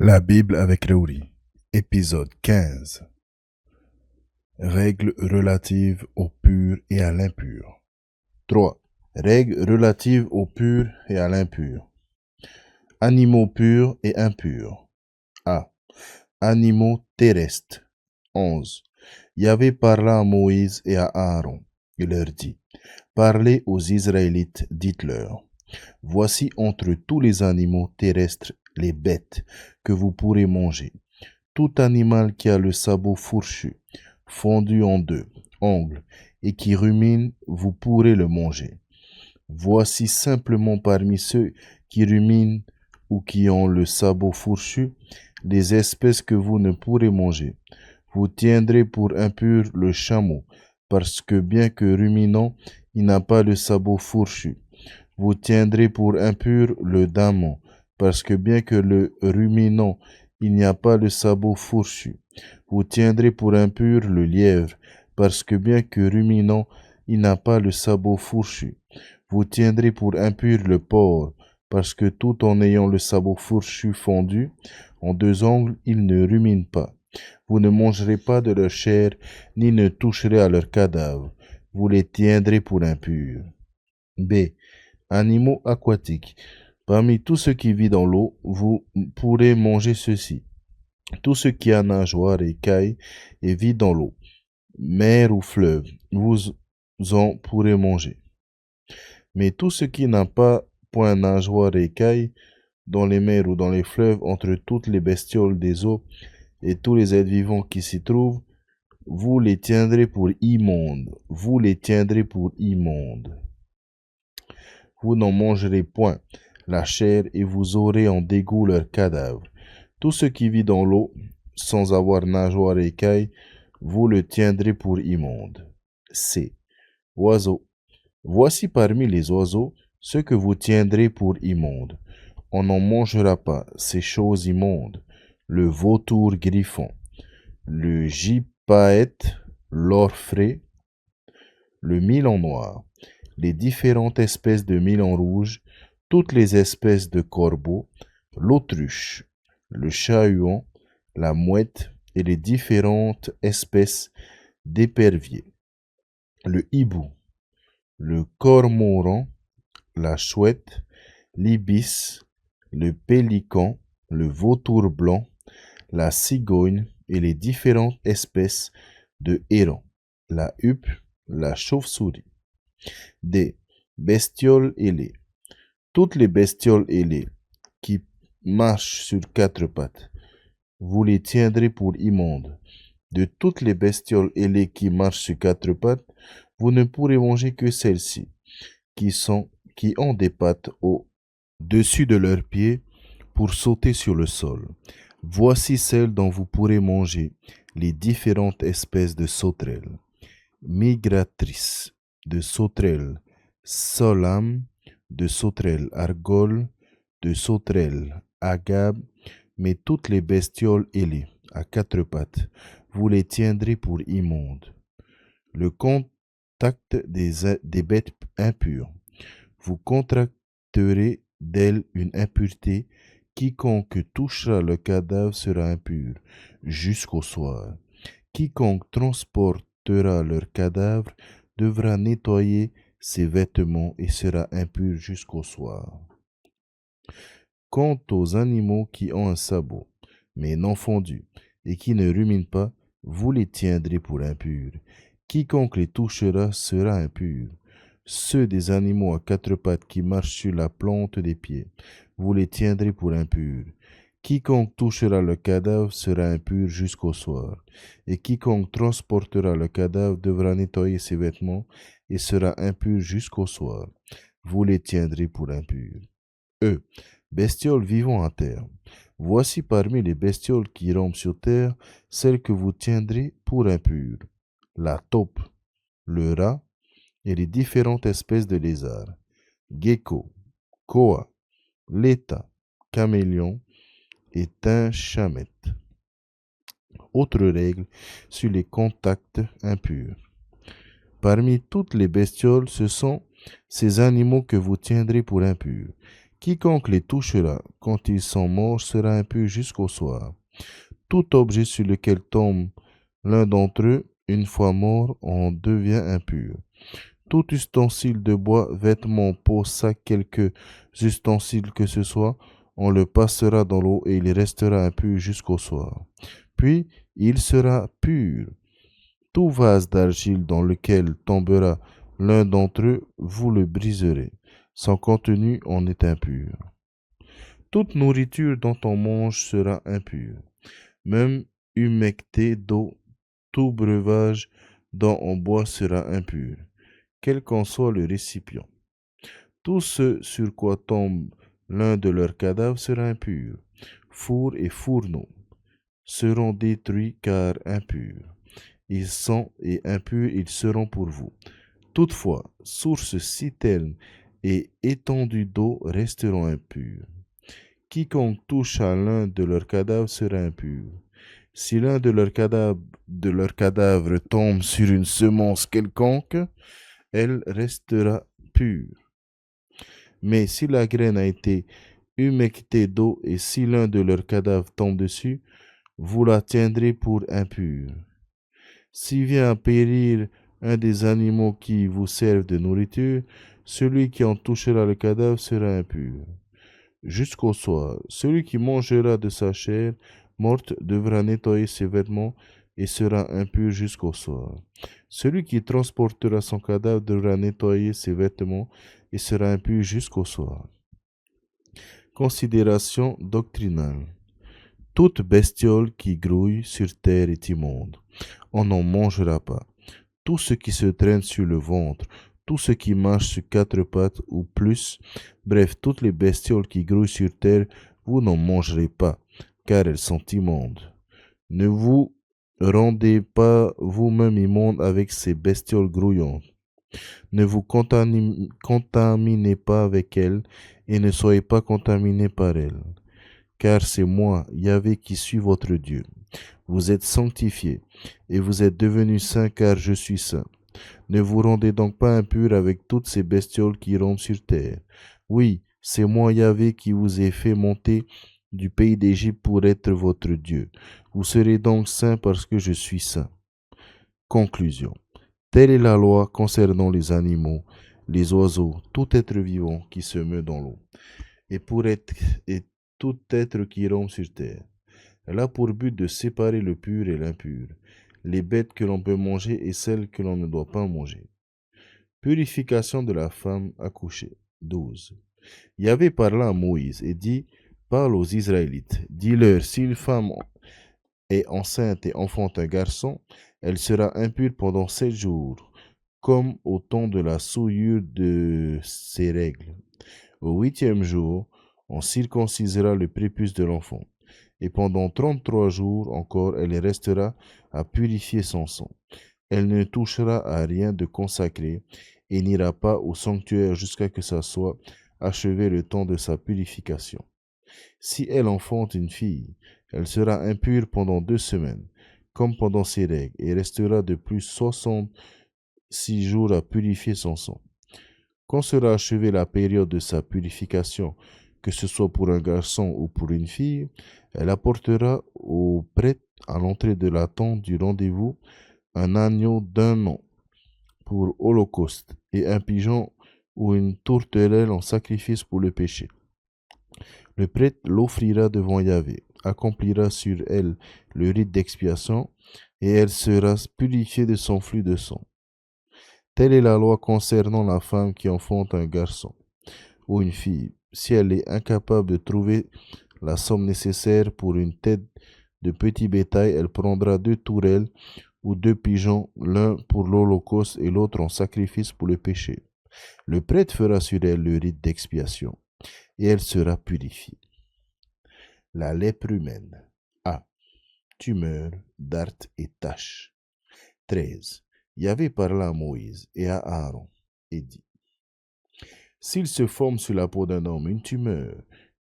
La Bible avec Réouri, épisode 15. Règles relatives au pur et à l'impur. 3. Règles relatives au pur et à l'impur. Animaux purs et impurs. A. Animaux terrestres. 11. Yahvé parla à Moïse et à Aaron. Il leur dit, parlez aux Israélites, dites-leur, voici entre tous les animaux terrestres les bêtes que vous pourrez manger. Tout animal qui a le sabot fourchu, fendu en deux, ongles, et qui rumine, vous pourrez le manger. Voici simplement parmi ceux qui ruminent ou qui ont le sabot fourchu, les espèces que vous ne pourrez manger. Vous tiendrez pour impur le chameau, parce que bien que ruminant, il n'a pas le sabot fourchu. Vous tiendrez pour impur le daman, parce que bien que le ruminant, il n'y a pas le sabot fourchu. Vous tiendrez pour impur le lièvre, parce que bien que ruminant, il n'a pas le sabot fourchu. Vous tiendrez pour impur le porc, parce que tout en ayant le sabot fourchu fendu, en deux ongles, il ne rumine pas. Vous ne mangerez pas de leur chair, ni ne toucherez à leur cadavre. Vous les tiendrez pour impurs. B. Animaux aquatiques. Parmi tout ce qui vit dans l'eau, vous pourrez manger ceci. Tout ce qui a nageoires, écailles et vit dans l'eau, mer ou fleuve, vous en pourrez manger. Mais tout ce qui n'a pas point nageoires et écailles, dans les mers ou dans les fleuves, entre toutes les bestioles des eaux et tous les êtres vivants qui s'y trouvent, vous les tiendrez pour immondes. Vous les tiendrez pour immondes. Vous n'en mangerez point la chair et vous aurez en dégoût leur cadavre. Tout ce qui vit dans l'eau, sans avoir nageoires et écailles, vous le tiendrez pour immonde. C. Oiseaux. Voici parmi les oiseaux ceux que vous tiendrez pour immondes. On n'en mangera pas ces choses immondes, le vautour griffon, le gypaète, l'orfraie, le milan noir, les différentes espèces de milan rouge, toutes les espèces de corbeaux, l'autruche, le chat-huant, la mouette et les différentes espèces d'éperviers, le hibou, le cormoran, la chouette, l'ibis, le pélican, le vautour blanc, la cigogne et les différentes espèces de hérons, la huppe, la chauve-souris. Des bestioles ailées. Toutes les bestioles ailées qui marchent sur quatre pattes, vous les tiendrez pour immondes. De toutes les bestioles ailées qui marchent sur quatre pattes, vous ne pourrez manger que celles-ci, qui ont des pattes au-dessus de leurs pieds pour sauter sur le sol. Voici celles dont vous pourrez manger les différentes espèces de sauterelles. Migratrices, de sauterelles solam, de sauterelles argoles, de sauterelles agabes, mais toutes les bestioles ailées à quatre pattes, vous les tiendrez pour immondes. Le contact des bêtes impures. Vous contracterez d'elles une impureté. Quiconque touchera le cadavre sera impur jusqu'au soir. Quiconque transportera leur cadavre devra nettoyer ses vêtements et sera impur jusqu'au soir. Quant aux animaux qui ont un sabot, mais non fondu, et qui ne ruminent pas, vous les tiendrez pour impurs. Quiconque les touchera sera impur. Ceux des animaux à quatre pattes qui marchent sur la plante des pieds, vous les tiendrez pour impurs. Quiconque touchera le cadavre sera impur jusqu'au soir, et quiconque transportera le cadavre devra nettoyer ses vêtements et sera impur jusqu'au soir. Vous les tiendrez pour impurs. Bestioles vivant à terre. Voici parmi les bestioles qui rampent sur terre celles que vous tiendrez pour impures. La taupe, le rat et les différentes espèces de lézards. Gecko, koa, léta, caméléon et thym-chamette. Autre règle sur les contacts impurs. Parmi toutes les bestioles, ce sont ces animaux que vous tiendrez pour impurs. Quiconque les touchera quand ils sont morts sera impur jusqu'au soir. Tout objet sur lequel tombe l'un d'entre eux, une fois mort, en devient impur. Tout ustensile de bois, vêtement, peau, sac, quelque ustensile que ce soit, on le passera dans l'eau et il restera impur jusqu'au soir. Puis il sera pur. Tout vase d'argile dans lequel tombera l'un d'entre eux, vous le briserez. Son contenu en est impur. Toute nourriture dont on mange sera impure, même humectée d'eau, tout breuvage dont on boit sera impur, quel qu'en soit le récipient. Tout ce sur quoi tombe l'un de leurs cadavres sera impur. Fours et fourneaux seront détruits car impurs. Ils sont et impurs ils seront pour vous. Toutefois, sources, citernes et étendues d'eau resteront impures. Quiconque touche à l'un de leurs cadavres sera impur. Si l'un de leurs cadavres tombe sur une semence quelconque, elle restera pure. Mais si la graine a été humectée d'eau et si l'un de leurs cadavres tombe dessus, vous la tiendrez pour impure. Si vient à périr un des animaux qui vous servent de nourriture, celui qui en touchera le cadavre sera impur. Jusqu'au soir, celui qui mangera de sa chair morte devra nettoyer ses vêtements et sera impur jusqu'au soir. Celui qui transportera son cadavre devra nettoyer ses vêtements et sera impur jusqu'au soir. Considération doctrinale. Toute bestiole qui grouille sur terre est immonde. On n'en mangera pas. Tout ce qui se traîne sur le ventre, tout ce qui marche sur quatre pattes ou plus, bref, toutes les bestioles qui grouillent sur terre, vous n'en mangerez pas, car elles sont immondes. Ne vous rendez pas vous-même immonde avec ces bestioles grouillantes. Ne vous contaminez pas avec elles et ne soyez pas contaminés par elles. Car c'est moi, Yahvé, qui suis votre Dieu. Vous êtes sanctifiés et vous êtes devenus saints car je suis saint. Ne vous rendez donc pas impurs avec toutes ces bestioles qui rampent sur terre. Oui, c'est moi, Yahvé, qui vous ai fait monter du pays d'Égypte pour être votre Dieu. Vous serez donc saints parce que je suis saint. Conclusion. Telle est la loi concernant les animaux, les oiseaux, tout être vivant qui se meut dans l'eau, et tout être qui rampe sur terre. Elle a pour but de séparer le pur et l'impur, les bêtes que l'on peut manger et celles que l'on ne doit pas manger. Purification de la femme accouchée. 12. Yahvé parla à Moïse et dit, parle aux Israélites, dis-leur, si une femme est enceinte et enfante un garçon, elle sera impure pendant 7 jours, comme au temps de la souillure de ses règles. Au 8e jour, on circoncisera le prépuce de l'enfant, et pendant 33 jours encore, elle restera à purifier son sang. Elle ne touchera à rien de consacré, et n'ira pas au sanctuaire jusqu'à que ça soit achevé le temps de sa purification. Si elle enfante une fille, elle sera impure pendant 2 semaines, comme pendant ses règles, et restera de plus 66 jours à purifier son sang. Quand sera achevée la période de sa purification, que ce soit pour un garçon ou pour une fille, elle apportera au prêtre à l'entrée de la tente du rendez-vous un agneau d'1 an pour holocauste et un pigeon ou une tourterelle en sacrifice pour le péché. Le prêtre l'offrira devant Yahvé, accomplira sur elle le rite d'expiation et elle sera purifiée de son flux de sang. Telle est la loi concernant la femme qui enfante un garçon ou une fille. Si elle est incapable de trouver la somme nécessaire pour une tête de petit bétail, elle prendra 2 tourelles ou 2 pigeons, l'un pour l'holocauste et l'autre en sacrifice pour le péché. Le prêtre fera sur elle le rite d'expiation, et elle sera purifiée. La lèpre humaine. A. Tumeur, dartre et tache. 13. Yahvé parla à Moïse et à Aaron, et dit, s'il se forme sur la peau d'un homme une tumeur,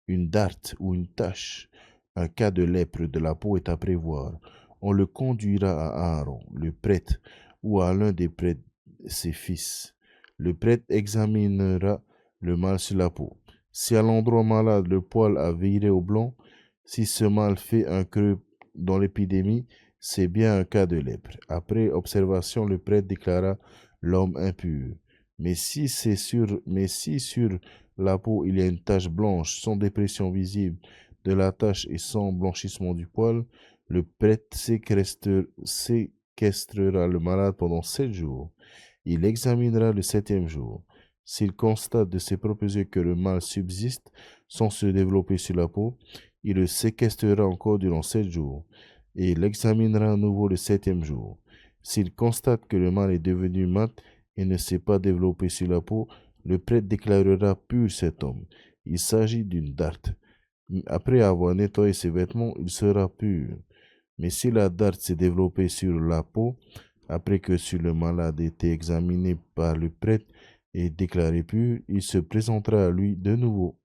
une dartre ou une tache, un cas de lèpre de la peau est à prévoir. On le conduira à Aaron, le prêtre, ou à l'un des prêtres, ses fils. Le prêtre examinera le mal sur la peau. Si à l'endroit malade le poil a viré au blanc, si ce mal fait un creux dans l'épidémie, c'est bien un cas de lèpre. Après observation, le prêtre déclara l'homme impur. Mais si sur la peau il y a une tache blanche sans dépression visible de la tache et sans blanchissement du poil, le prêtre séquestrera le malade pendant 7 jours. Il l'examinera le 7e jour. S'il constate de ses propres yeux que le mal subsiste sans se développer sur la peau, il le séquestrera encore durant 7 jours, et il l'examinera à nouveau le 7e jour. S'il constate que le mal est devenu mat et ne s'est pas développé sur la peau, le prêtre déclarera pur cet homme. Il s'agit d'une darte. Après avoir nettoyé ses vêtements, il sera pur. Mais si la darte s'est développée sur la peau, après que sur le malade ait été examiné par le prêtre et déclaré pur, il se présentera à lui de nouveau.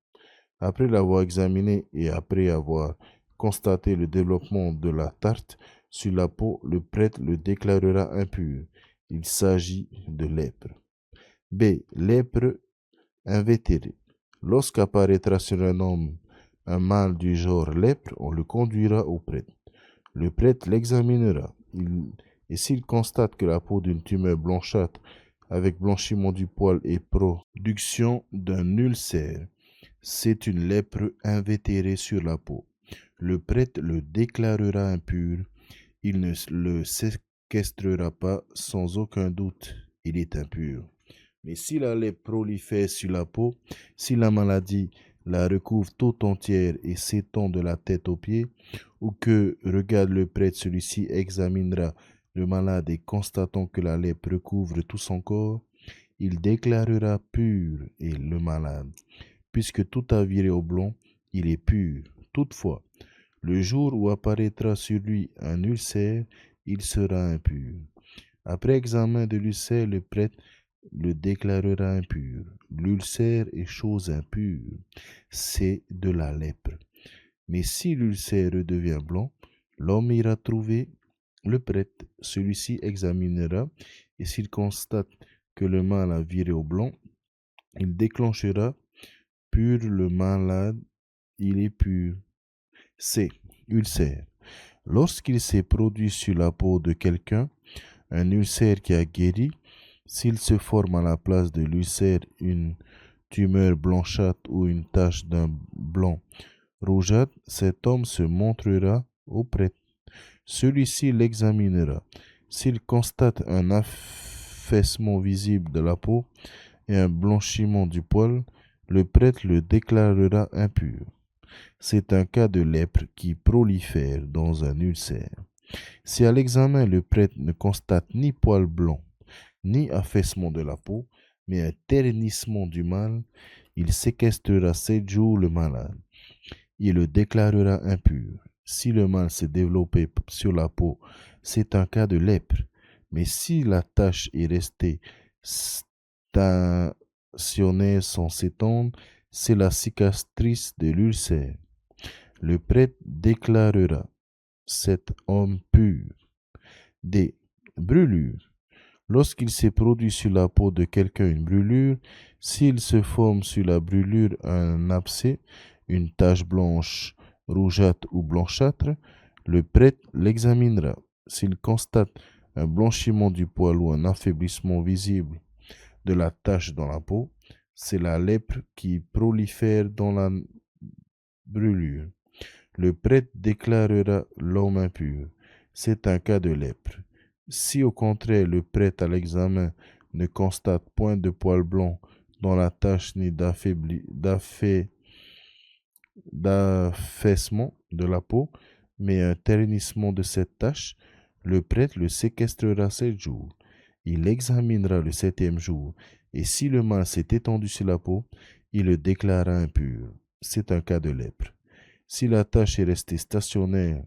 Après l'avoir examiné et après avoir constaté le développement de la darte sur la peau, le prêtre le déclarera impur. Il s'agit de lèpre. B. Lèpre invétéré. Lorsqu'apparaîtra sur un homme un mal du genre lèpre, on le conduira au prêtre. Le prêtre l'examinera, et s'il constate que la peau d'une tumeur blanchâtre avec blanchiment du poil et production d'un ulcère, c'est une lèpre invétérée sur la peau. Le prêtre le déclarera impur. Il ne le séquestrera pas sans aucun doute. Il est impur. Mais si la lèpre prolifère sur la peau, si la maladie la recouvre tout entière et s'étend de la tête aux pieds, ou que regarde le prêtre, celui-ci examinera le malade et constatant que la lèpre recouvre tout son corps, il déclarera pur et le malade. Puisque tout a viré au blanc, il est pur. Toutefois, le jour où apparaîtra sur lui un ulcère, il sera impur. Après examen de l'ulcère, le prêtre le déclarera impur. L'ulcère est chose impure, c'est de la lèpre. Mais si l'ulcère redevient blanc, l'homme ira trouver le prêtre. Celui-ci examinera, et s'il constate que le mal a viré au blanc, il déclenchera pur le malade, il est pur. C. Ulcère. Lorsqu'il s'est produit sur la peau de quelqu'un un ulcère qui a guéri, s'il se forme à la place de l'ulcère une tumeur blanchâtre ou une tache d'un blanc rougeâtre, cet homme se montrera au prêtre. Celui-ci l'examinera. S'il constate un affaissement visible de la peau et un blanchiment du poil, le prêtre le déclarera impur. C'est un cas de lèpre qui prolifère dans un ulcère. Si à l'examen le prêtre ne constate ni poil blanc, ni affaissement de la peau, mais un ternissement du mal, il séquestrera 7 jours le malade. Il le déclarera impur. Si le mal s'est développé sur la peau, c'est un cas de lèpre. Mais si la tache est restée stationnée sans s'étendre, c'est la cicatrice de l'ulcère. Le prêtre déclarera cet homme pur. D. Brûlure. Lorsqu'il s'est produit sur la peau de quelqu'un une brûlure, s'il se forme sur la brûlure un abcès, une tache blanche, rougeâtre ou blanchâtre, le prêtre l'examinera. S'il constate un blanchiment du poil ou un affaiblissement visible de la tache dans la peau, c'est la lèpre qui prolifère dans la brûlure. Le prêtre déclarera l'homme impur. C'est un cas de lèpre. Si au contraire le prêtre à l'examen ne constate point de poil blanc dans la tache ni d'affaissement de la peau, mais un ternissement de cette tache, le prêtre le séquestrera 7 jours. Il l'examinera le 7e jour, et si le mal s'est étendu sur la peau, il le déclara impur. C'est un cas de lèpre. Si la tache est restée stationnaire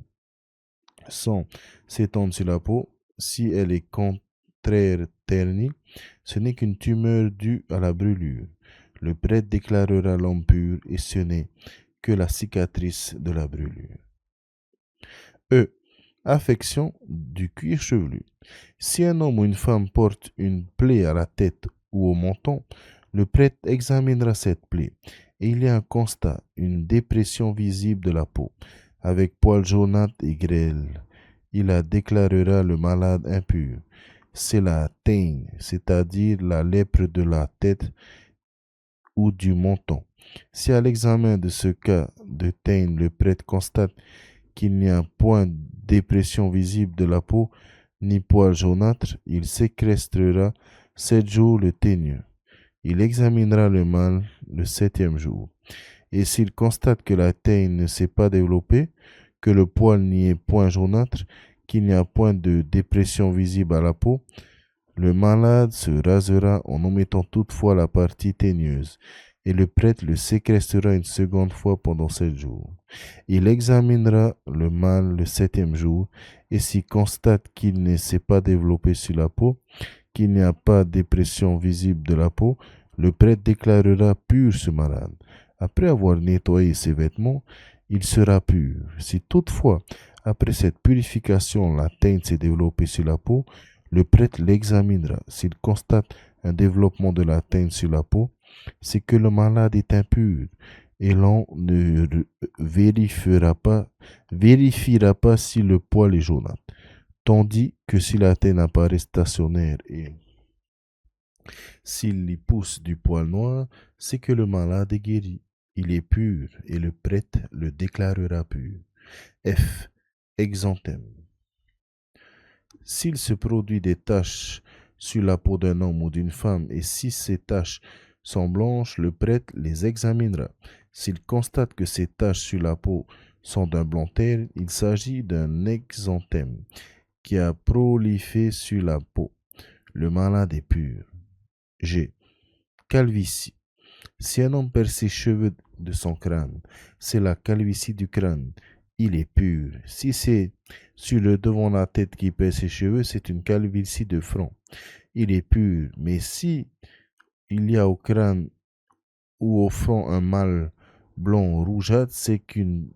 sans s'étendre sur la peau, si elle est contraire ternie, ce n'est qu'une tumeur due à la brûlure. Le prêtre déclarera l'homme pur et ce n'est que la cicatrice de la brûlure. E. Affection du cuir chevelu. Si un homme ou une femme porte une plaie à la tête ou au menton, le prêtre examinera cette plaie et il y a un constat, une dépression visible de la peau, avec poils jaunâtres et grêles. Il la déclarera le malade impur. C'est la teigne, c'est-à-dire la lèpre de la tête ou du menton. Si à l'examen de ce cas de teigne, le prêtre constate qu'il n'y a point de dépression visible de la peau, ni poils jaunâtres, il séquestrera 7 jours le teigneux. Il examinera le mâle le 7e jour. Et s'il constate que la teigne ne s'est pas développée, que le poil n'y est point jaunâtre, qu'il n'y a point de dépression visible à la peau, le malade se rasera en omettant toutefois la partie teigneuse, et le prêtre le séquestrera une seconde fois pendant 7 jours. Il examinera le mâle le 7e jour, et s'il constate qu'il ne s'est pas développé sur la peau, qu'il n'y a pas de dépression visible de la peau, le prêtre déclarera pur ce malade. Après avoir nettoyé ses vêtements, il sera pur. Si toutefois, après cette purification, la teigne s'est développée sur la peau, le prêtre l'examinera. S'il constate un développement de la teigne sur la peau, c'est que le malade est impur et l'on ne vérifiera pas si le poil est jaunâtre. Tandis que si la teigne apparaît stationnaire et s'il y pousse du poil noir, c'est que le malade est guéri. Il est pur et le prêtre le déclarera pur. F. Exanthème. S'il se produit des taches sur la peau d'un homme ou d'une femme et si ces taches sont blanches, le prêtre les examinera. S'il constate que ces taches sur la peau sont d'un blanc terne, il s'agit d'un exanthème qui a proliféré sur la peau. Le malade est pur. G. Calvitie. Si un homme perd ses cheveux de son crâne, c'est la calvitie du crâne. Il est pur. Si c'est sur le devant de la tête qui perd ses cheveux, c'est une calvitie de front. Il est pur. Mais si il y a au crâne ou au front un mâle blond rougeâtre, c'est qu'une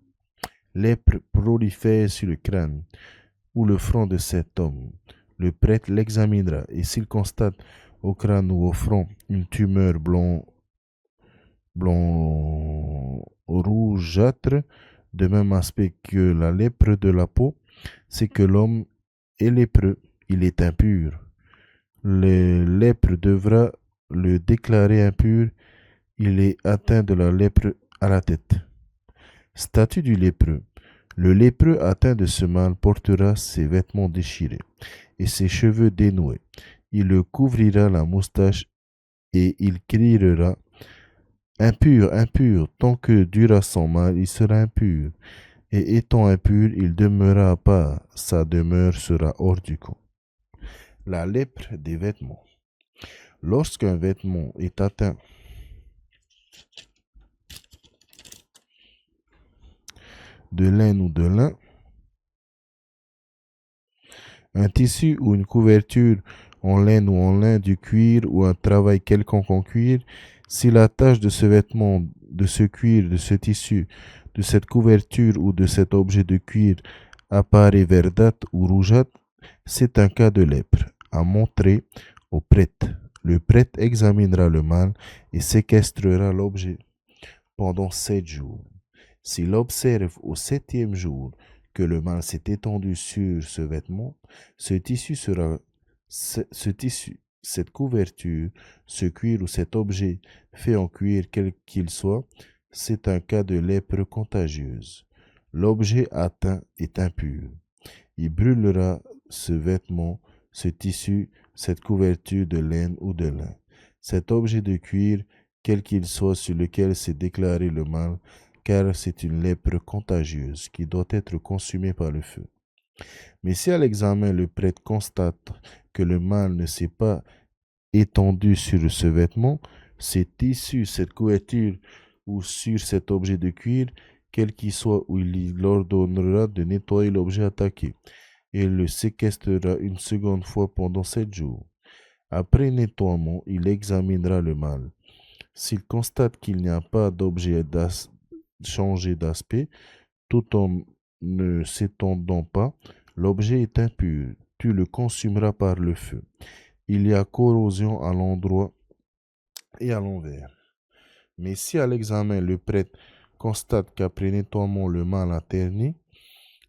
lèpre prolifère sur le crâne ou le front de cet homme. Le prêtre l'examinera et s'il constate au crâne ou au front une tumeur blanc rougeâtre de même aspect que la lèpre de la peau, c'est que l'homme est lépreux, il est impur. Le lèpre devra le déclarer impur, il est atteint de la lèpre à la tête. Statut du lépreux. Le lépreux atteint de ce mal portera ses vêtements déchirés et ses cheveux dénoués. Il le couvrira la moustache et il criera impur, impur, tant que durera son mal, il sera impur. Et étant impur, il demeurera à part, sa demeure sera hors du camp. La lèpre des vêtements. Lorsqu'un vêtement est atteint de laine ou de lin, un tissu ou une couverture en laine ou en lin, du cuir ou un travail quelconque en cuir, si la tache de ce vêtement, de ce cuir, de ce tissu, de cette couverture ou de cet objet de cuir apparaît verdâtre ou rougeâtre, c'est un cas de lèpre à montrer au prêtre. Le prêtre examinera le mal et séquestrera l'objet pendant 7 jours. S'il observe au 7e jour que le mal s'est étendu sur ce vêtement, ce tissu, cette couverture, ce cuir ou cet objet fait en cuir quel qu'il soit, c'est un cas de lèpre contagieuse. L'objet atteint est impur. Il brûlera ce vêtement, ce tissu, cette couverture de laine ou de lin. Cet objet de cuir, quel qu'il soit sur lequel s'est déclaré le mal, car c'est une lèpre contagieuse qui doit être consumée par le feu. Mais si à l'examen le prêtre constate que le mal ne s'est pas étendu sur ce vêtement, ces tissus, cette couverture ou sur cet objet de cuir, quel qu'il soit, où il ordonnera de nettoyer l'objet attaqué et le séquestrera une seconde fois pendant 7 jours. Après nettoiement, il examinera le mal. S'il constate qu'il n'y a pas d'objet changé d'aspect, tout en ne s'étendant pas, l'objet est impur. Tu le consumeras par le feu. Il y a corrosion à l'endroit et à l'envers. Mais si à l'examen le prêtre constate qu'après nettoiement le mal a terni,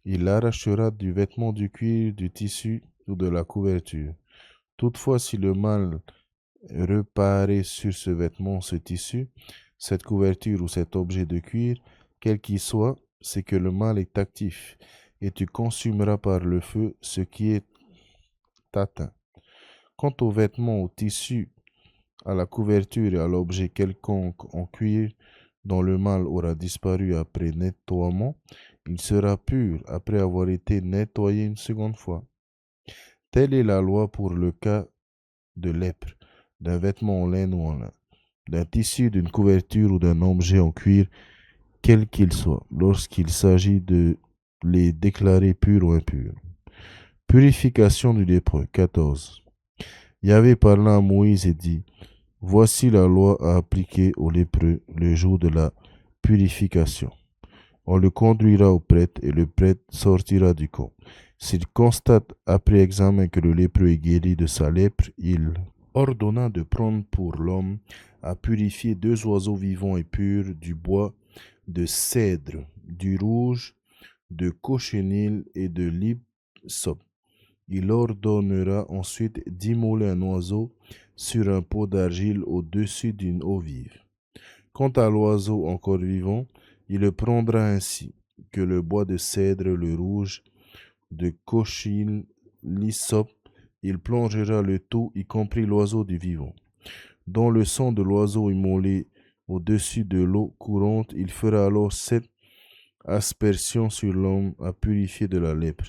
il l'arrachera du vêtement du cuir, du tissu ou de la couverture. Toutefois, si le mal reparaît sur ce vêtement, ce tissu, cette couverture ou cet objet de cuir, quel qu'il soit, c'est que le mal est actif, et tu consumeras par le feu ce qui est atteint. Quant aux vêtements, au tissu, à la couverture et à l'objet quelconque en cuir dont le mal aura disparu après nettoiement, il sera pur après avoir été nettoyé une seconde fois. Telle est la loi pour le cas de lèpre, d'un vêtement en laine ou en lin, d'un tissu, d'une couverture ou d'un objet en cuir, quel qu'il soit, lorsqu'il s'agit de les déclarer purs ou impurs. Purification du lépreux. 14. Yahvé parla à Moïse et dit, voici la loi à appliquer aux lépreux le jour de la purification. On le conduira au prêtre et le prêtre sortira du camp. S'il constate après examen que le lépreux est guéri de sa lèpre, il ordonna de prendre pour l'homme à purifier 2 oiseaux vivants et purs du bois de cèdre, du rouge, de cochenille et de l'hysope. Il ordonnera ensuite d'immoler un oiseau sur un pot d'argile au-dessus d'une eau vive. Quant à l'oiseau encore vivant, il le prendra ainsi que le bois de cèdre, le rouge, de cochenille, l'hysope, il plongera le tout, y compris l'oiseau du vivant. Dans le sang de l'oiseau immolé au-dessus de l'eau courante, il fera alors 7 aspersions sur l'homme à purifier de la lèpre.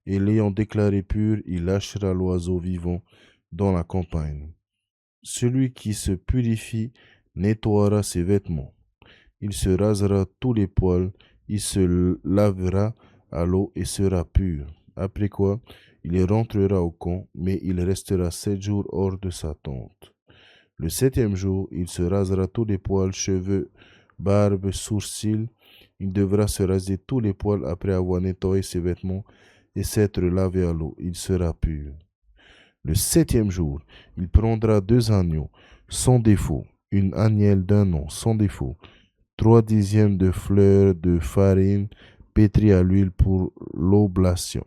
Et l'ayant déclaré pur, il lâchera l'oiseau vivant dans la campagne. Celui qui se purifie nettoiera ses vêtements. Il se rasera tous les poils, il se lavera à l'eau et sera pur. Après quoi, il rentrera au camp, mais il restera 7 jours hors de sa tente. Le 7e jour, il se rasera tous les poils, cheveux, barbe, sourcils. Il devra se raser tous les poils après avoir nettoyé ses vêtements et s'être lavé à l'eau. Il sera pur. Le 7e jour, il prendra 2 agneaux, sans défaut, une agnelle d'un an, sans défaut, 3 dixièmes de fleur de farine pétrie à l'huile pour l'oblation,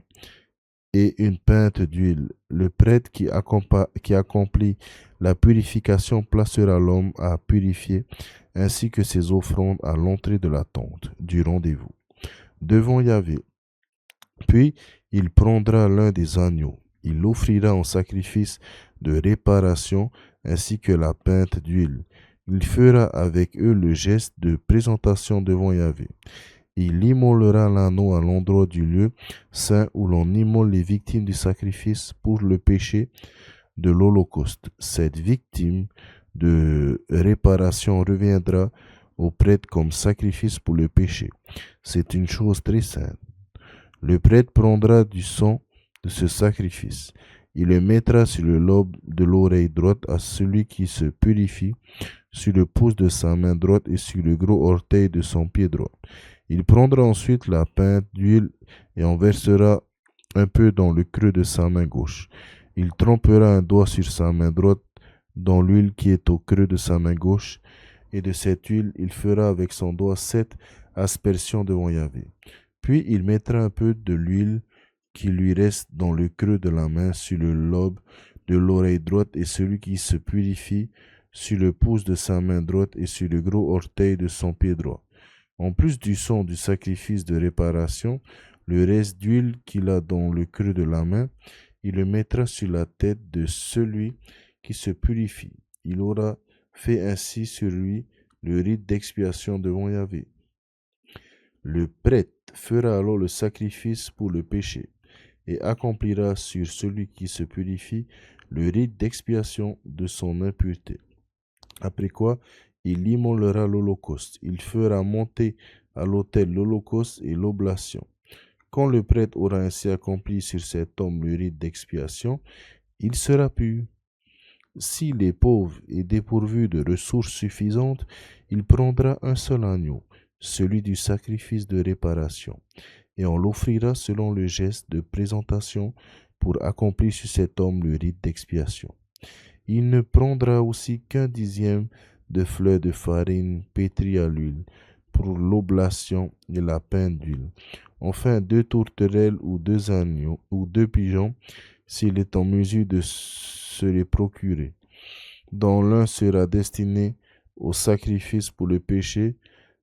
et une pinte d'huile. Le prêtre qui accomplit la purification placera l'homme à purifier, ainsi que ses offrandes à l'entrée de la tente, du rendez-vous, devant Yahvé. Puis il prendra l'un des agneaux, il l'offrira en sacrifice de réparation, ainsi que la pinte d'huile. Il fera avec eux le geste de présentation devant Yahvé. Il immolera l'anneau à l'endroit du lieu saint où l'on immole les victimes du sacrifice pour le péché de l'Holocauste. Cette victime de réparation reviendra au prêtre comme sacrifice pour le péché. C'est une chose très sainte. Le prêtre prendra du sang de ce sacrifice. Il le mettra sur le lobe de l'oreille droite à celui qui se purifie, sur le pouce de sa main droite et sur le gros orteil de son pied droit. Il prendra ensuite la pinte d'huile et en versera un peu dans le creux de sa main gauche. Il trempera un doigt sur sa main droite dans l'huile qui est au creux de sa main gauche, et de cette huile il fera avec son doigt 7 aspersions devant Yahvé. Puis il mettra un peu de l'huile qui lui reste dans le creux de la main sur le lobe de l'oreille droite, et celui qui se purifie sur le pouce de sa main droite et sur le gros orteil de son pied droit. En plus du sang du sacrifice de réparation, le reste d'huile qu'il a dans le creux de la main, il le mettra sur la tête de celui qui se purifie. Il aura fait ainsi sur lui le rite d'expiation devant Yahvé. Le prêtre fera alors le sacrifice pour le péché et accomplira sur celui qui se purifie le rite d'expiation de son impureté. Après quoi, il immolera l'holocauste. Il fera monter à l'autel l'holocauste et l'oblation. Quand le prêtre aura ainsi accompli sur cet homme le rite d'expiation, il sera pur. S'il est pauvre et dépourvu de ressources suffisantes, il prendra un seul agneau, celui du sacrifice de réparation, et on l'offrira selon le geste de présentation pour accomplir sur cet homme le rite d'expiation. Il ne prendra aussi qu'1 dixième de fleurs de farine pétries à l'huile pour l'oblation et la pinte d'huile. Enfin, 2 tourterelles ou 2 agneaux ou 2 pigeons, s'il est en mesure de se les procurer, dont l'un sera destiné au sacrifice pour le péché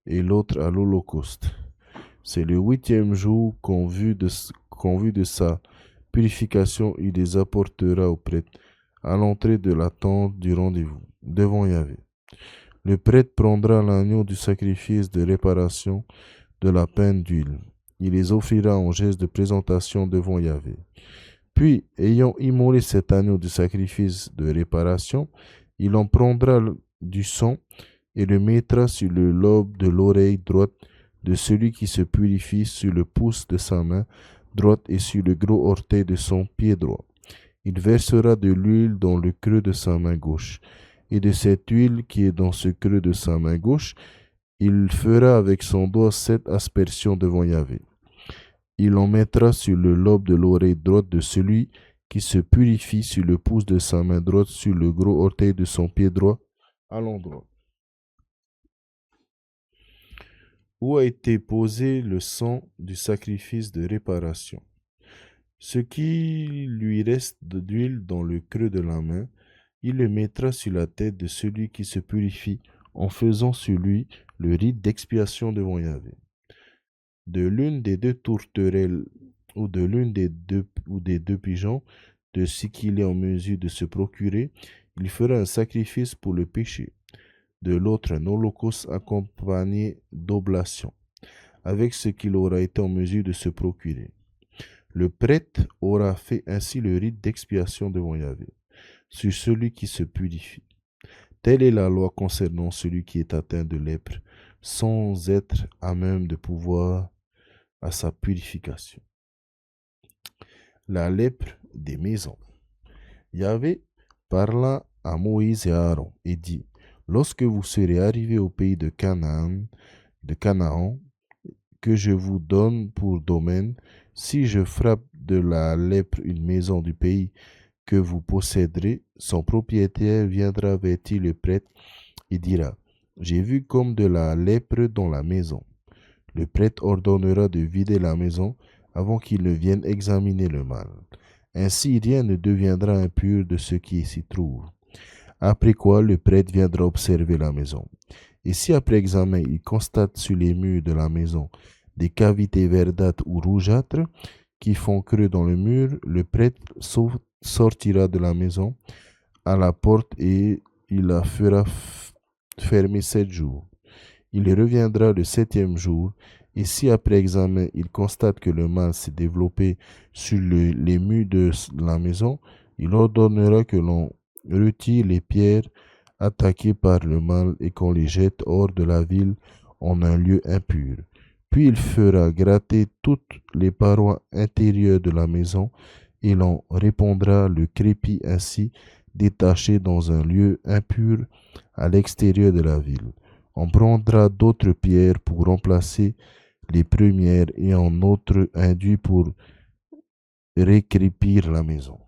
et l'autre à l'holocauste. C'est le 8e jour qu'en vue de sa purification, il les apportera au prêtre à l'entrée de la tente du rendez-vous, devant Yahvé. Le prêtre prendra l'agneau du sacrifice de réparation de la pinte d'huile. Il les offrira en geste de présentation devant Yahvé. Puis, ayant immolé cet agneau du sacrifice de réparation, il en prendra du sang et le mettra sur le lobe de l'oreille droite de celui qui se purifie, sur le pouce de sa main droite et sur le gros orteil de son pied droit. Il versera de l'huile dans le creux de sa main gauche, et de cette huile qui est dans ce creux de sa main gauche, il fera avec son doigt 7 aspersions devant Yahvé. Il en mettra sur le lobe de l'oreille droite de celui qui se purifie, sur le pouce de sa main droite, sur le gros orteil de son pied droit, à l'endroit où a été posé le sang du sacrifice de réparation. Ce qui lui reste d'huile dans le creux de la main, il le mettra sur la tête de celui qui se purifie, en faisant sur lui le rite d'expiation devant Yahvé. De l'une des 2 tourterelles ou de l'une des deux pigeons, de ce qu'il est en mesure de se procurer, il fera un sacrifice pour le péché. De l'autre, un holocauste accompagné d'oblation, avec ce qu'il aura été en mesure de se procurer. Le prêtre aura fait ainsi le rite d'expiation devant Yahvé, sur celui qui se purifie. Telle est la loi concernant celui qui est atteint de lèpre, sans être à même de pouvoir à sa purification. La lèpre des maisons. Yahvé parla à Moïse et à Aaron et dit: lorsque vous serez arrivés au pays de Canaan, que je vous donne pour domaine, si je frappe de la lèpre une maison du pays que vous posséderez, son propriétaire viendra vêtir le prêtre et dira: j'ai vu comme de la lèpre dans la maison. Le prêtre ordonnera de vider la maison avant qu'il ne vienne examiner le mal. Ainsi rien ne deviendra impur de ce qui s'y trouve. Après quoi, le prêtre viendra observer la maison. Et si après examen, il constate sur les murs de la maison des cavités verdâtres ou rougeâtres qui font creux dans le mur, le prêtre sortira de la maison à la porte et il la fera fermer 7 jours. Il reviendra le 7e jour, et si après examen il constate que le mal s'est développé sur les murs de la maison, il ordonnera que l'on retire les pierres attaquées par le mal et qu'on les jette hors de la ville en un lieu impur. Puis il fera gratter toutes les parois intérieures de la maison et l'on répandra le crépi ainsi détaché dans un lieu impur à l'extérieur de la ville. On prendra d'autres pierres pour remplacer les premières et en autres induits pour récrépir la maison.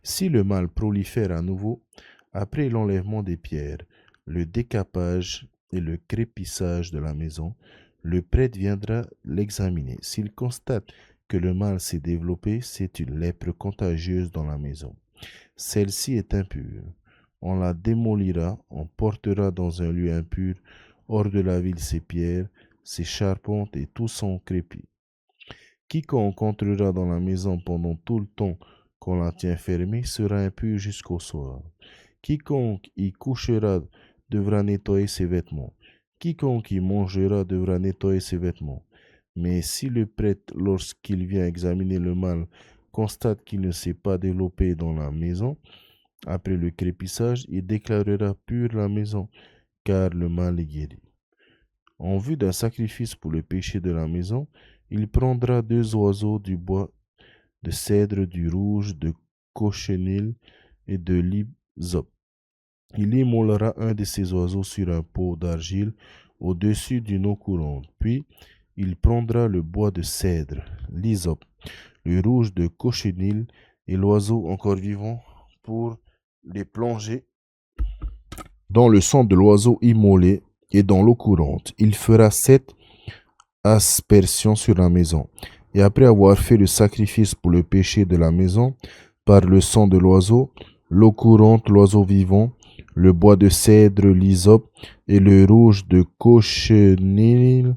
Si le mal prolifère à nouveau, après l'enlèvement des pierres, le décapage et le crépissage de la maison, le prêtre viendra l'examiner. S'il constate que le mal s'est développé, c'est une lèpre contagieuse dans la maison. Celle-ci est impure. On la démolira, on portera dans un lieu impur, hors de la ville, ses pierres, ses charpentes et tout son crépi. Quiconque entrera dans la maison pendant tout le temps qu'on la tient fermée sera impur jusqu'au soir. Quiconque y couchera devra nettoyer ses vêtements. Quiconque y mangera devra nettoyer ses vêtements. Mais si le prêtre, lorsqu'il vient examiner le mal, constate qu'il ne s'est pas développé dans la maison, après le crépissage, il déclarera pure la maison, car le mal est guéri. En vue d'un sacrifice pour le péché de la maison, il prendra 2 oiseaux du bois de cèdre, du rouge, de cochenille et de l'hysope. Il immolera un de ces oiseaux sur un pot d'argile au-dessus d'une eau courante. Puis, il prendra le bois de cèdre, l'hysope, le rouge de cochenille et l'oiseau encore vivant pour les plonger dans le sang de l'oiseau immolé et dans l'eau courante. Il fera 7 aspersions sur la maison. Et après avoir fait le sacrifice pour le péché de la maison, par le sang de l'oiseau, l'eau courante, l'oiseau vivant, le bois de cèdre, l'hysope et le rouge de cochenille,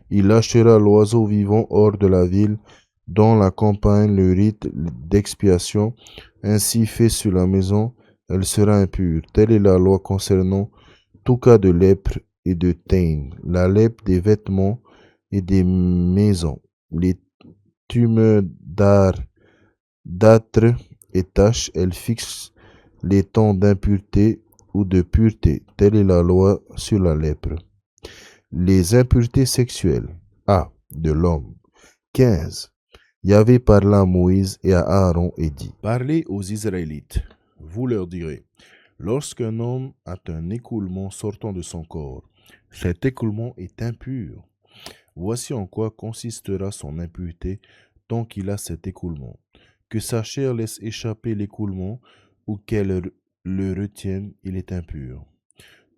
il lâchera l'oiseau vivant hors de la ville, dans la campagne, le rite d'expiation, ainsi fait sur la maison, elle sera impure. Telle est la loi concernant tout cas de lèpre et de teigne, la lèpre des vêtements et des maisons, les tumeurs d'âtre et taches, elle fixe les temps d'impureté ou de pureté. Telle est la loi sur la lèpre. Les impuretés sexuelles. A. De l'homme. 15. Yahvé parla à Moïse et à Aaron et dit: Parlez aux Israélites. Vous leur direz: lorsqu'un homme a un écoulement sortant de son corps, cet écoulement est impur. Voici en quoi consistera son impureté tant qu'il a cet écoulement. Que sa chair laisse échapper l'écoulement ou qu'elle le retienne, il est impur.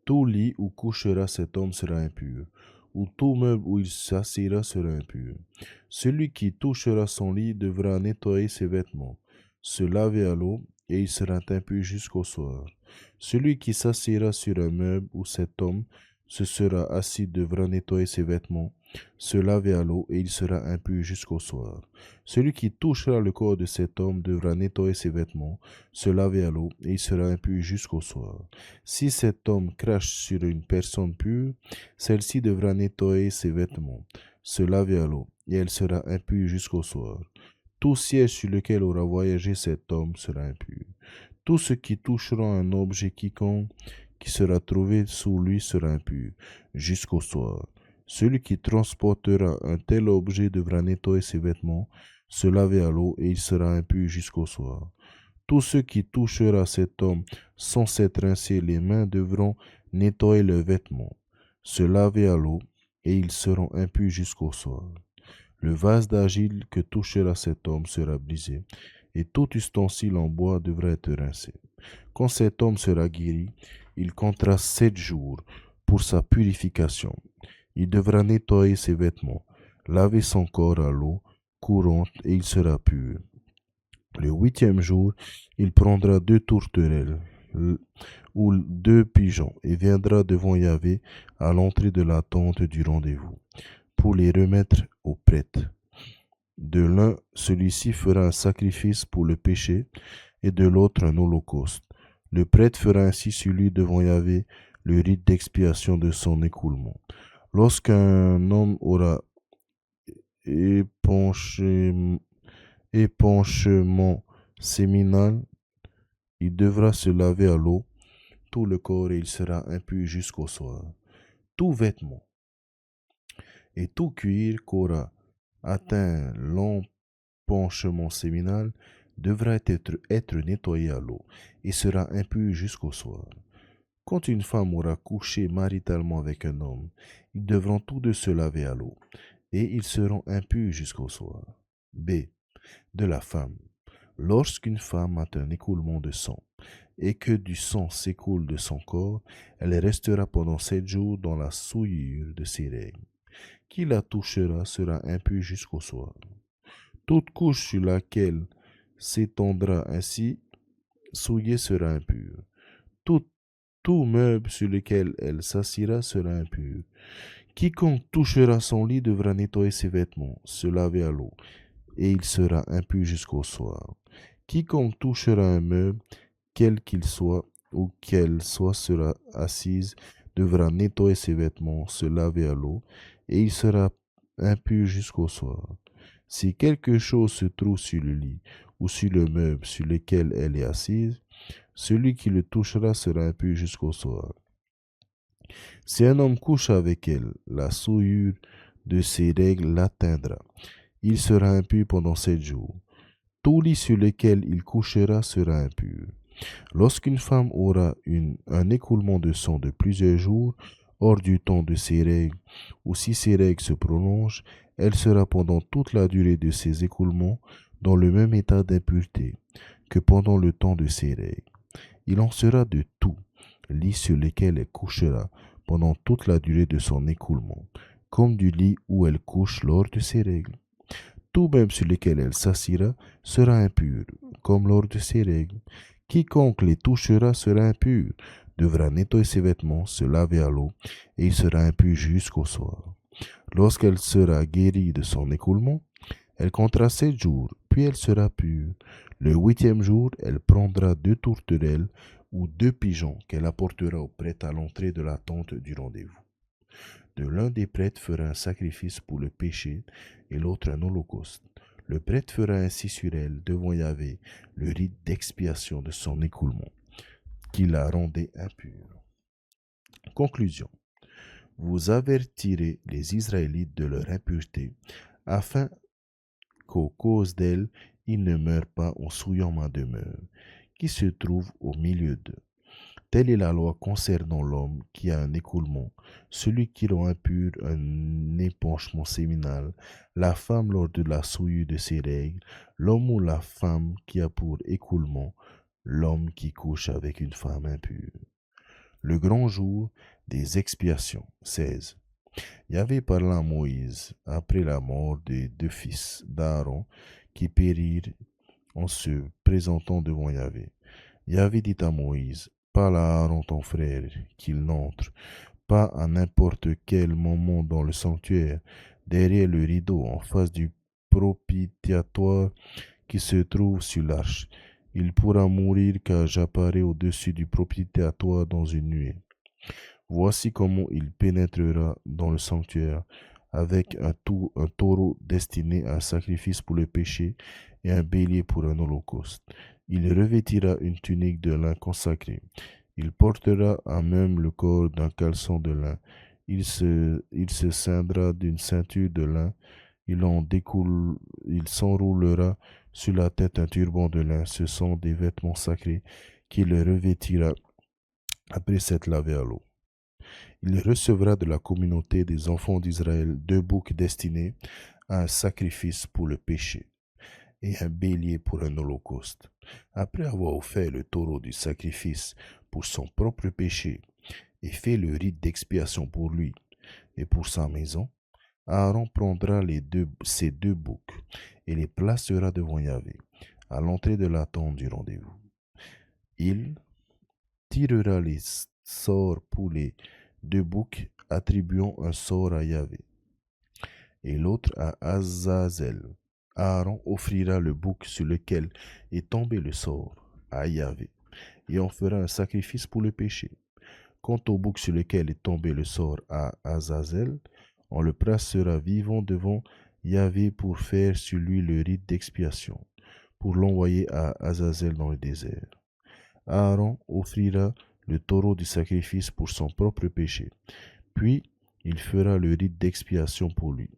Tout lit où couchera cet homme sera impur, ou tout meuble où il s'assiera sera impur. Celui qui touchera son lit devra nettoyer ses vêtements, se laver à l'eau, et il sera impur jusqu'au soir. Celui qui s'assiera sur un meuble où cet homme se sera assis devra nettoyer ses vêtements, se laver à l'eau, et il sera impur jusqu'au soir. Celui qui touchera le corps de cet homme devra nettoyer ses vêtements, se laver à l'eau, et il sera impur jusqu'au soir. Si cet homme crache sur une personne pure, celle-ci devra nettoyer ses vêtements, se laver à l'eau, et elle sera impure jusqu'au soir. Tout siège sur lequel aura voyagé cet homme sera impur. Tout ce qui touchera un objet quiconque qui sera trouvé sous lui sera impur jusqu'au soir. Celui qui transportera un tel objet devra nettoyer ses vêtements, se laver à l'eau, et il sera impur jusqu'au soir. Tout ce qui touchera cet homme sans s'être rincé les mains devront nettoyer leurs vêtements, se laver à l'eau, et ils seront impurs jusqu'au soir. Le vase d'argile que touchera cet homme sera brisé, et tout ustensile en bois devra être rincé. Quand cet homme sera guéri, il comptera 7 jours pour sa purification. Il devra nettoyer ses vêtements, laver son corps à l'eau courante, et il sera pur. Le 8e jour, il prendra 2 tourterelles ou 2 pigeons et viendra devant Yahvé à l'entrée de la tente du rendez-vous pour les remettre au prêtre. De l'un, celui-ci fera un sacrifice pour le péché et de l'autre un holocauste. Le prêtre fera ainsi sur lui devant Yahvé le rite d'expiation de son écoulement. Lorsqu'un homme aura épanchement séminal, il devra se laver à l'eau tout le corps et il sera impur jusqu'au soir. Tout vêtement et tout cuir qu'aura atteint l'empanchement séminal devra être nettoyé à l'eau et sera impur jusqu'au soir. Quand une femme aura couché maritalement avec un homme, ils devront tous deux se laver à l'eau et ils seront impurs jusqu'au soir. B. De la femme. Lorsqu'une femme a un écoulement de sang et que du sang s'écoule de son corps, elle restera pendant 7 jours dans la souillure de ses règles. Qui la touchera sera impur jusqu'au soir. Toute couche sur laquelle s'étendra ainsi souillée sera impure. Tout meuble sur lequel elle s'assiera sera impur. Quiconque touchera son lit devra nettoyer ses vêtements, se laver à l'eau, et il sera impur jusqu'au soir. Quiconque touchera un meuble, quel qu'il soit, ou qu'elle soit sera assise, devra nettoyer ses vêtements, se laver à l'eau, et il sera impur jusqu'au soir. Si quelque chose se trouve sur le lit ou sur le meuble sur lequel elle est assise, celui qui le touchera sera impur jusqu'au soir. Si un homme couche avec elle, la souillure de ses règles l'atteindra. Il sera impur pendant 7 jours. Tout lit sur lequel il couchera sera impur. Lorsqu'une femme aura un écoulement de sang de plusieurs jours, hors du temps de ses règles, ou si ses règles se prolongent, elle sera pendant toute la durée de ses écoulements dans le même état d'impureté que pendant le temps de ses règles. Il en sera de tout. lit sur lequel elle couchera pendant toute la durée de son écoulement, comme du lit où elle couche lors de ses règles. Tout même sur lequel elle s'assiera sera impur, comme lors de ses règles. Quiconque les touchera sera impur, devra nettoyer ses vêtements, se laver à l'eau, et il sera impur jusqu'au soir. Lorsqu'elle sera guérie de son écoulement, elle comptera 7 jours, puis elle sera pure. Le 8e jour, elle prendra 2 tourterelles ou 2 pigeons qu'elle apportera au prêtre à l'entrée de la tente du rendez-vous. De l'un des prêtres fera un sacrifice pour le péché et l'autre un holocauste. Le prêtre fera ainsi sur elle, devant Yahvé, le rite d'expiation de son écoulement, qui la rendait impure. Conclusion. Vous avertirez les Israélites de leur impureté, afin qu'aux cause d'elle, ils ne meurent pas en souillant ma demeure, qui se trouve au milieu d'eux. Telle est la loi concernant l'homme qui a un écoulement, celui qui rend impur un épanchement séminal, la femme lors de la souillure de ses règles, l'homme ou la femme qui a pour écoulement, l'homme qui couche avec une femme impure. Le grand jour des expiations. 16. Yahvé parla à Moïse après la mort des 2 fils d'Aaron qui périrent en se présentant devant Yahvé. Yahvé dit à Moïse, parle à Aaron ton frère, qu'il n'entre pas à n'importe quel moment dans le sanctuaire, derrière le rideau, en face du propitiatoire qui se trouve sur l'arche. Il pourra mourir car j'apparais au-dessus du propitiatoire dans une nuée. Voici comment il pénétrera dans le sanctuaire avec un taureau destiné à un sacrifice pour le péché et un bélier pour un holocauste. Il revêtira une tunique de lin consacrée. Il portera à même le corps d'un caleçon de lin. Il se ceindra d'une ceinture de lin. Il s'enroulera sur la tête un turban de lin. Ce sont des vêtements sacrés qu'il revêtira après s'être lavé à l'eau. Il recevra de la communauté des enfants d'Israël 2 boucs destinés à un sacrifice pour le péché et un bélier pour un holocauste. Après avoir offert le taureau du sacrifice pour son propre péché et fait le rite d'expiation pour lui et pour sa maison, Aaron prendra ces 2 boucs et les placera devant Yahvé, à l'entrée de la tente du rendez-vous. Il tirera les sorts pour les 2 boucs, attribuant un sort à Yahvé et l'autre à Azazel. Aaron offrira le bouc sur lequel est tombé le sort à Yahvé et en fera un sacrifice pour le péché. Quant au bouc sur lequel est tombé le sort à Azazel, on le placera vivant devant Yahvé pour faire sur lui le rite d'expiation, pour l'envoyer à Azazel dans le désert. Aaron offrira le taureau du sacrifice pour son propre péché. Puis il fera le rite d'expiation pour lui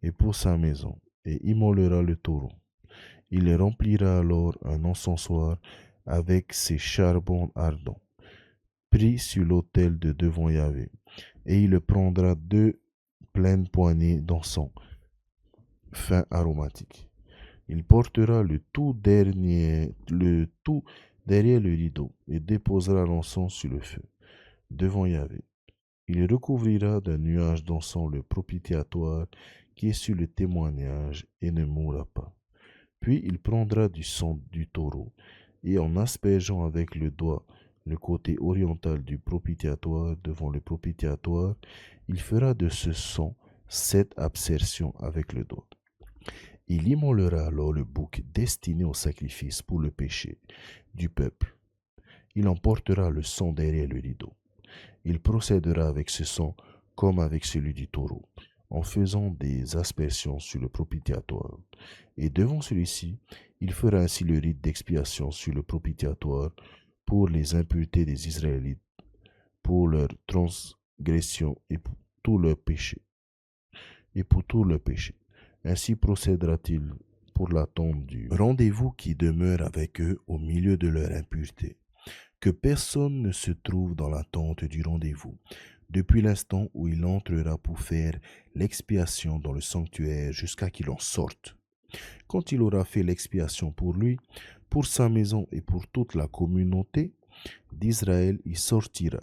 et pour sa maison, et immolera le taureau. Il remplira alors un encensoir avec ses charbons ardents, pris sur l'autel de devant Yahvé, et il prendra 2 pleines poignées d'encens fin aromatique. Il portera le tout derrière le rideau et déposera l'encens sur le feu devant Yahvé. Il recouvrira d'un nuage d'encens le propitiatoire qui est sur le témoignage et ne mourra pas. Puis il prendra du sang du taureau et en aspergeant avec le doigt le côté oriental du propitiatoire devant le propitiatoire, il fera de ce sang 7 absertions avec le doigt. Il immolera alors le bouc destiné au sacrifice pour le péché du peuple. Il emportera le sang derrière le rideau. Il procédera avec ce sang comme avec celui du taureau, en faisant des aspersions sur le propitiatoire. Et devant celui-ci, il fera ainsi le rite d'expiation sur le propitiatoire pour les impuretés des Israélites, pour leurs transgressions et pour tout leur péché. Ainsi procédera-t-il pour la tente du rendez-vous qui demeure avec eux au milieu de leur impureté. Que personne ne se trouve dans la tente du rendez-vous, depuis l'instant où il entrera pour faire l'expiation dans le sanctuaire jusqu'à qu'il en sorte. Quand il aura fait l'expiation pour lui, pour sa maison et pour toute la communauté, d'Israël y sortira,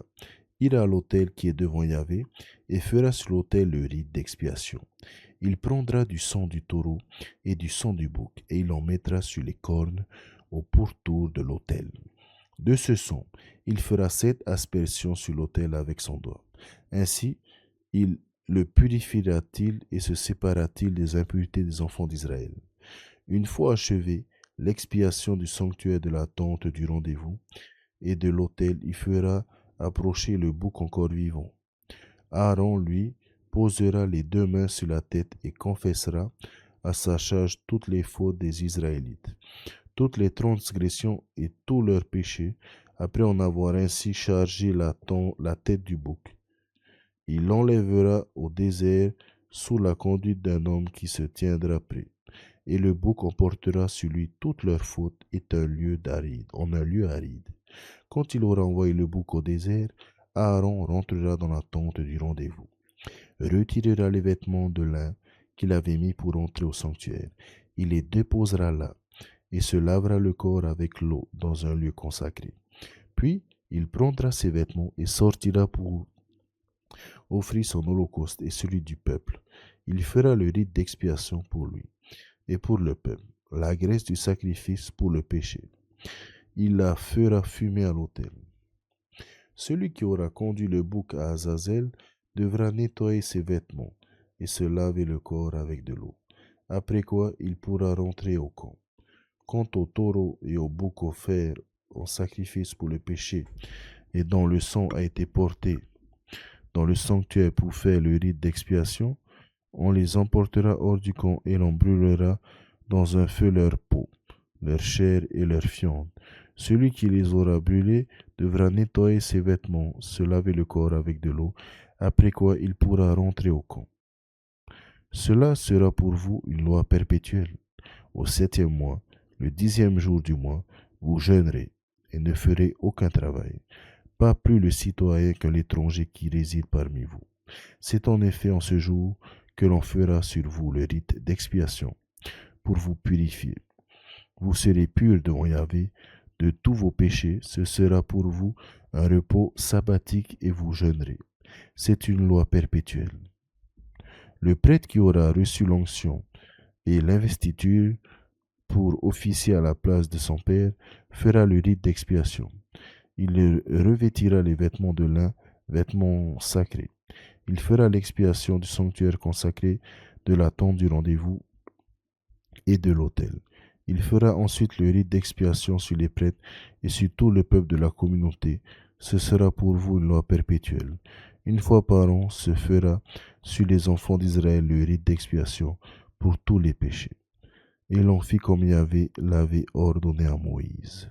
ira à l'autel qui est devant Yahvé, et fera sur l'autel le rite d'expiation. Il prendra du sang du taureau et du sang du bouc, et il en mettra sur les cornes au pourtour de l'autel. De ce sang, il fera 7 aspersions sur l'autel avec son doigt. Ainsi, il le purifiera-t-il et se séparera-t-il des impuretés des enfants d'Israël. Une fois achevé l'expiation du sanctuaire de la tente du rendez-vous et de l'autel, il fera approcher le bouc encore vivant. Aaron, lui, posera les 2 mains sur la tête et confessera à sa charge toutes les fautes des Israélites, toutes les transgressions et tous leurs péchés, après en avoir ainsi chargé la tête du bouc. Il l'enlèvera au désert sous la conduite d'un homme qui se tiendra près, et le bouc emportera sur lui toutes leurs fautes en un lieu aride. Quand il aura envoyé le bouc au désert, Aaron rentrera dans la tente du rendez-vous, retirera les vêtements de lin qu'il avait mis pour entrer au sanctuaire. Il les déposera là, et se lavera le corps avec l'eau dans un lieu consacré. Puis, il prendra ses vêtements et sortira pour offrir son holocauste et celui du peuple. Il fera le rite d'expiation pour lui et pour le peuple, la graisse du sacrifice pour le péché. Il la fera fumer à l'autel. Celui qui aura conduit le bouc à Azazel devra nettoyer ses vêtements et se laver le corps avec de l'eau, après quoi il pourra rentrer au camp. Quant au taureau et au bouc offerts en sacrifice pour le péché, et dont le sang a été porté dans le sanctuaire pour faire le rite d'expiation, on les emportera hors du camp et l'on brûlera dans un feu leur peau, leur chair et leur fiente. Celui qui les aura brûlés devra nettoyer ses vêtements, se laver le corps avec de l'eau, après quoi il pourra rentrer au camp. Cela sera pour vous une loi perpétuelle. Au 7e mois, le 10e jour du mois, vous jeûnerez et ne ferez aucun travail, pas plus le citoyen que l'étranger qui réside parmi vous. C'est en effet en ce jour que l'on fera sur vous le rite d'expiation, pour vous purifier. Vous serez purs devant Yahvé de tous vos péchés, ce sera pour vous un repos sabbatique et vous jeûnerez. C'est une loi perpétuelle. Le prêtre qui aura reçu l'onction et l'investiture pour officier à la place de son père fera le rite d'expiation. Il revêtira les vêtements de lin, vêtements sacrés. Il fera l'expiation du sanctuaire consacré, de la tente du rendez-vous et de l'autel. Il fera ensuite le rite d'expiation sur les prêtres et sur tout le peuple de la communauté. Ce sera pour vous une loi perpétuelle. Une fois par an se fera sur les enfants d'Israël le rite d'expiation pour tous les péchés. Et l'on fit comme Yahvé l'avait ordonné à Moïse.